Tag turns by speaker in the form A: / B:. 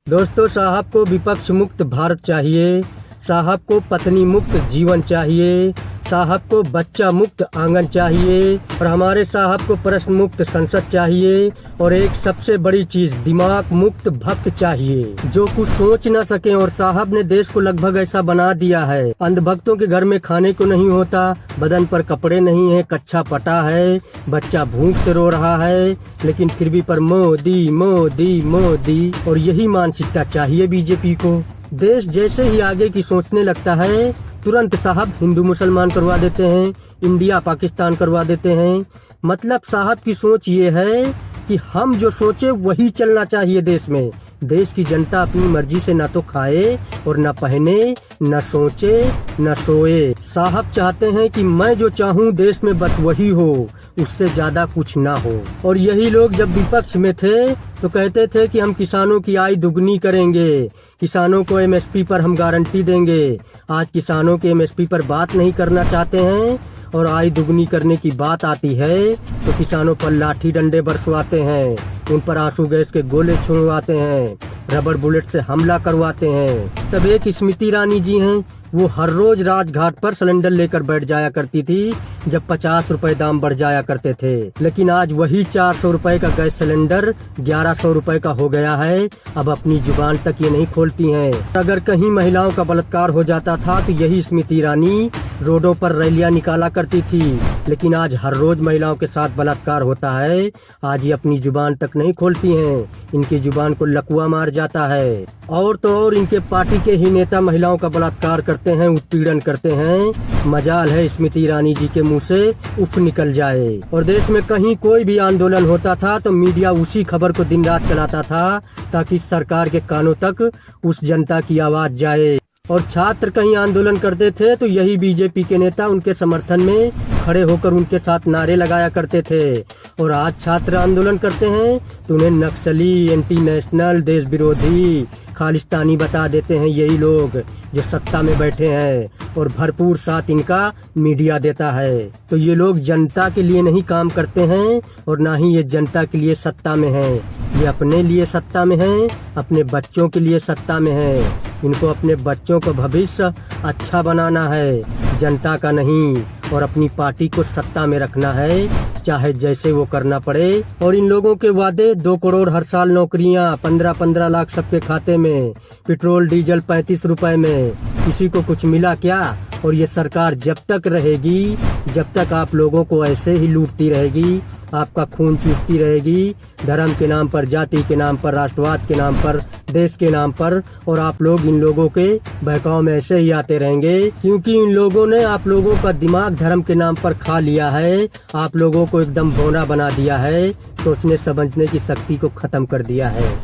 A: दोस्तों, साहब को विपक्ष मुक्त भारत चाहिए, साहब को पत्नी मुक्त जीवन चाहिए, साहब को बच्चा मुक्त आंगन चाहिए और हमारे साहब को प्रश्न मुक्त संसद चाहिए और एक सबसे बड़ी चीज दिमाग मुक्त भक्त चाहिए जो कुछ सोच न सके। और साहब ने देश को लगभग ऐसा बना दिया है, अंधभक्तों के घर में खाने को नहीं होता, बदन पर कपड़े नहीं है, कच्चा पटा है, बच्चा भूख से रो रहा है, लेकिन फिर भी पर मोदी मोदी मोदी। और यही मानसिकता चाहिए बीजेपी को। देश जैसे ही आगे की सोचने लगता है तुरंत साहब हिंदू मुसलमान करवा देते हैं, इंडिया पाकिस्तान करवा देते हैं। मतलब साहब की सोच ये है कि हम जो सोचे वही चलना चाहिए देश में। देश की जनता अपनी मर्जी से न तो खाए और न पहने, न सोचे, न सोए। साहब चाहते हैं कि मैं जो चाहूँ देश में बस वही हो, उससे ज्यादा कुछ ना हो। और यही लोग जब विपक्ष में थे तो कहते थे कि हम किसानों की आय दुगनी करेंगे, किसानों को एमएसपी पर हम गारंटी देंगे। आज किसानों के एमएसपी पर बात नहीं करना चाहते हैं और आय दुगनी करने की बात आती है तो किसानों पर लाठी डंडे बरसवाते हैं, उन पर आंसू गैस के गोले छुड़वाते हैं, रबड़ बुलेट से हमला करवाते हैं। तब एक स्मृति ईरानी जी हैं, वो हर रोज राजघाट पर सिलेंडर लेकर बैठ जाया करती थी जब 50 रुपए दाम बढ़ जाया करते थे। लेकिन आज वही 400 रुपए का गैस सिलेंडर 1100 रुपए का हो गया है। अब अपनी जुबान तक ये नहीं खोलती हैं। अगर कहीं महिलाओं का बलात्कार हो जाता था तो यही स्मृति ईरानी रोडों पर रैलियां निकाला करती थी। लेकिन आज हर रोज महिलाओं के साथ बलात्कार होता है। आज ये अपनी जुबान तक नहीं खोलती हैं, इनकी जुबान को लकवा मार जाता है। और तो और इनके पार्टी के ही नेता महिलाओं का बलात्कार करते हैं, उत्पीड़न करते हैं। मजाल है स्मृति ईरानी जी के मुंह से उफ निकल जाए। और देश में कहीं कोई भी आंदोलन होता था तो मीडिया उसी खबर को दिन रात चलाता था ताकि सरकार के कानों तक उस जनता की आवाज जाए। और छात्र कहीं आंदोलन करते थे तो यही बीजेपी के नेता उनके समर्थन में खड़े होकर उनके साथ नारे लगाया करते थे। और आज छात्र आंदोलन करते हैं तो उन्हें नक्सली, एंटी नेशनल, देश विरोधी, खालिस्तानी बता देते हैं यही लोग जो सत्ता में बैठे हैं और भरपूर साथ इनका मीडिया देता है। तो ये लोग जनता के लिए नहीं काम करते हैं और ना ही ये जनता के लिए सत्ता में हैं। ये अपने लिए सत्ता में हैं, अपने बच्चों के लिए सत्ता में हैं। इनको अपने बच्चों का भविष्य अच्छा बनाना है, जनता का नहीं। और अपनी पार्टी को सत्ता में रखना है, चाहे जैसे वो करना पड़े। और इन लोगों के वादे 2 करोड़ हर साल नौकरियां, 15-15 लाख सबके खाते में, पेट्रोल डीजल 35 रुपए में, किसी को कुछ मिला क्या? और ये सरकार जब तक रहेगी, जब तक आप लोगों को ऐसे ही लूटती रहेगी, आपका खून चूसती रहेगी, धर्म के नाम पर, जाति के नाम पर, राष्ट्रवाद के नाम पर, देश के नाम पर। और आप लोग इन लोगों के बहकाव में ऐसे ही आते रहेंगे क्योंकि इन लोगों ने आप लोगों का दिमाग धर्म के नाम पर खा लिया है। आप लोगों को एकदम भोला बना दिया है, सोचने समझने की शक्ति को खत्म कर दिया है।